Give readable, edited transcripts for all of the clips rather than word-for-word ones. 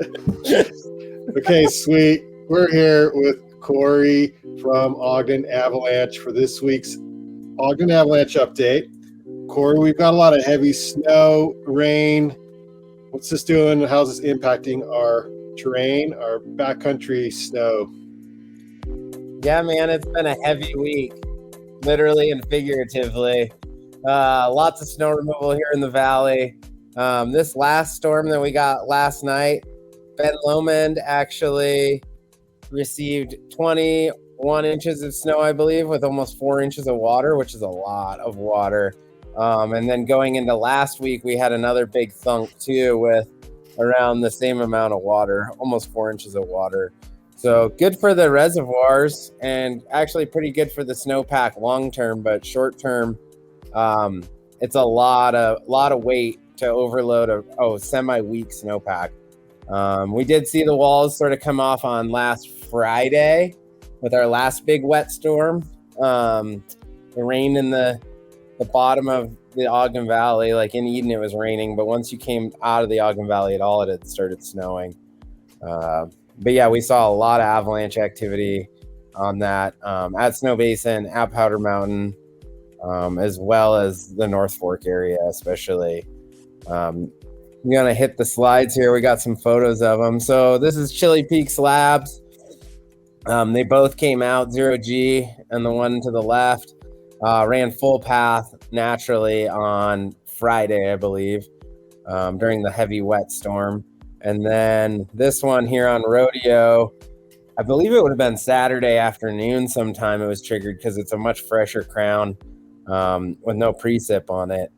Okay, sweet. We're here with Corey from Ogden Avalanche for this week's Ogden Avalanche update. Corey, we've got a lot of heavy snow, rain. What's this doing? How's this impacting our terrain, our backcountry snow? Yeah, man, it's been a heavy week, literally and figuratively. Lots of snow removal here in the valley. This last storm that we got last night, Ben Lomond actually received 21 inches of snow, I believe, with almost 4 inches of water, which is a lot of water. And then going into last week, we had another big thunk too with around the same amount of water, almost 4 inches of water. So good for the reservoirs and actually pretty good for the snowpack long term, but short term, it's a lot of weight to overload a semi-weak snowpack. We did see the walls sort of come off on last Friday with our last big wet storm. It rained in the bottom of the Ogden Valley, like in Eden it was raining, but once you came out of the Ogden Valley at all, it had started snowing. But yeah, we saw a lot of avalanche activity on that at Snow Basin, at Powder Mountain, as well as the North Fork area, especially. I'm gonna hit the slides here. We got some photos of them. So this is Chili Peak slabs. They both came out 0G, and the one to the left ran full path naturally on Friday, I believe, during the heavy wet storm. And then this one here on Rodeo, I believe it would have been Saturday afternoon sometime it was triggered because it's a much fresher crown with no precip on it.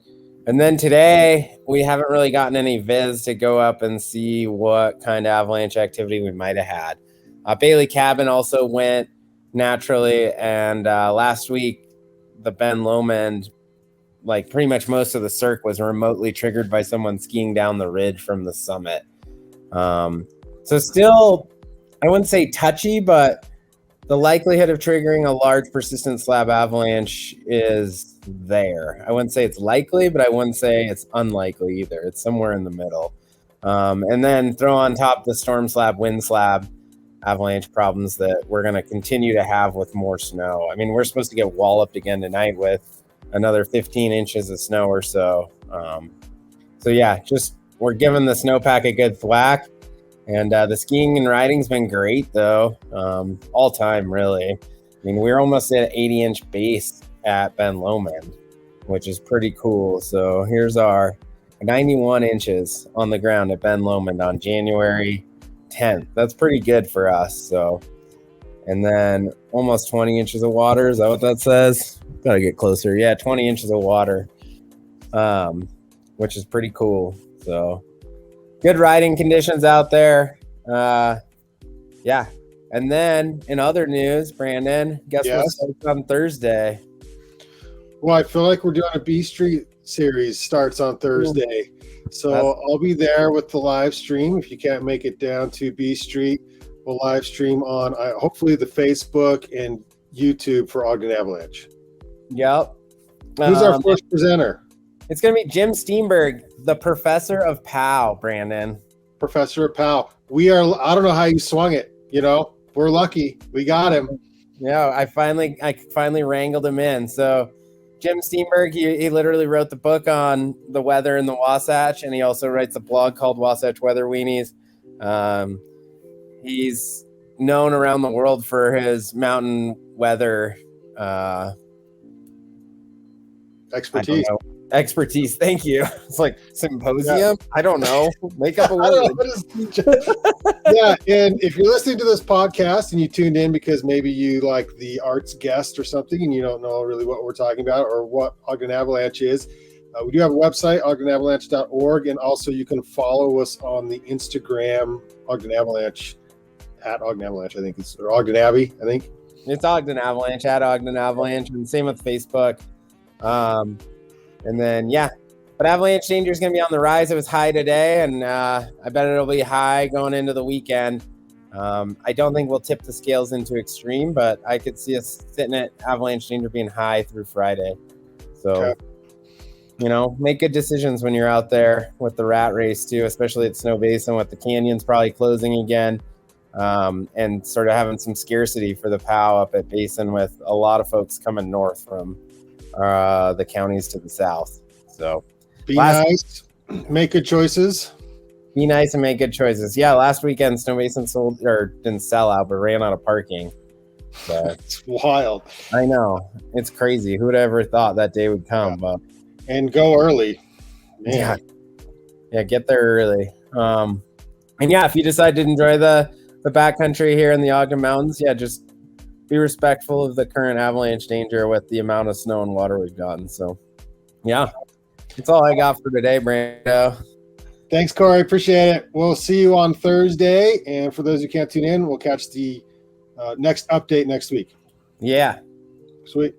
And then today, we haven't really gotten any viz to go up and see what kind of avalanche activity we might have had. Bailey Cabin also went naturally, and last week, the Ben Lomond, like pretty much most of the cirque was remotely triggered by someone skiing down the ridge from the summit. So still, I wouldn't say touchy, but the likelihood of triggering a large persistent slab avalanche is there. I wouldn't say it's likely, but I wouldn't say it's unlikely either. It's somewhere in the middle. And then throw on top the storm slab, wind slab avalanche problems that we're going to continue to have with more snow. I mean, we're supposed to get walloped again tonight with another 15 inches of snow or so. So yeah, just we're giving the snowpack a good thwack. And the skiing and riding's been great, though, all time, really. I mean, we're almost at 80-inch base at Ben Lomond, which is pretty cool. So here's our 91 inches on the ground at Ben Lomond on January 10th. That's pretty good for us. So, and then almost 20 inches of water. Is that what that says? Gotta get closer. Yeah, 20 inches of water, which is pretty cool. So good riding conditions out there. Yeah. And then in other news, Brandon, guess what's on Thursday? Well, I feel like we're doing a B Street series starts on Thursday. So I'll be there with the live stream. If you can't make it down to B Street, we'll live stream on hopefully the Facebook and YouTube for Ogden Avalanche. Yep. Who's our first presenter? It's going to be Jim Steenberg, the professor of POW, Brandon. Professor of POW. I don't know how you swung it. We're lucky. We got him. Yeah, I finally wrangled him in. So Jim Steenberg, he literally wrote the book on the weather in the Wasatch, and he also writes a blog called Wasatch Weather Weenies. He's known around the world for his mountain weather expertise. Thank you. It's like symposium. Yeah. I don't know. Make up a word. Yeah, and if you're listening to this podcast and you tuned in because maybe you like the arts guest or something and you don't know really what we're talking about or what Ogden Avalanche is, we do have a website, ogdenavalanche.org, and also you can follow us on the Instagram, Ogden Avalanche, at Ogden Avalanche, I think it's, or Ogden Abbey, I think. It's Ogden Avalanche, at Ogden Avalanche, and same with Facebook. And then, yeah, but avalanche danger is going to be on the rise. It was high today, and I bet it'll be high going into the weekend. I don't think we'll tip the scales into extreme, but I could see us sitting at avalanche danger being high through Friday. So, make good decisions when you're out there with the rat race too, especially at Snow Basin with the canyons probably closing again, and sort of having some scarcity for the POW up at Basin with a lot of folks coming north from the counties to the south. So be nice, make good choices. Be nice and make good choices. Yeah, last weekend Snow Basin didn't sell out, but ran out of parking. So it's wild. I know, it's crazy. Who would have ever thought that day would come? Yeah. And go early. Man. Yeah, get there early. And yeah, if you decide to enjoy the backcountry here in the Ogden Mountains, yeah, just be respectful of the current avalanche danger with the amount of snow and water we've gotten. So yeah, that's all I got for today, Brando. Thanks, Corey. Appreciate it. We'll see you on Thursday. And for those who can't tune in, we'll catch the next update next week. Yeah. Sweet.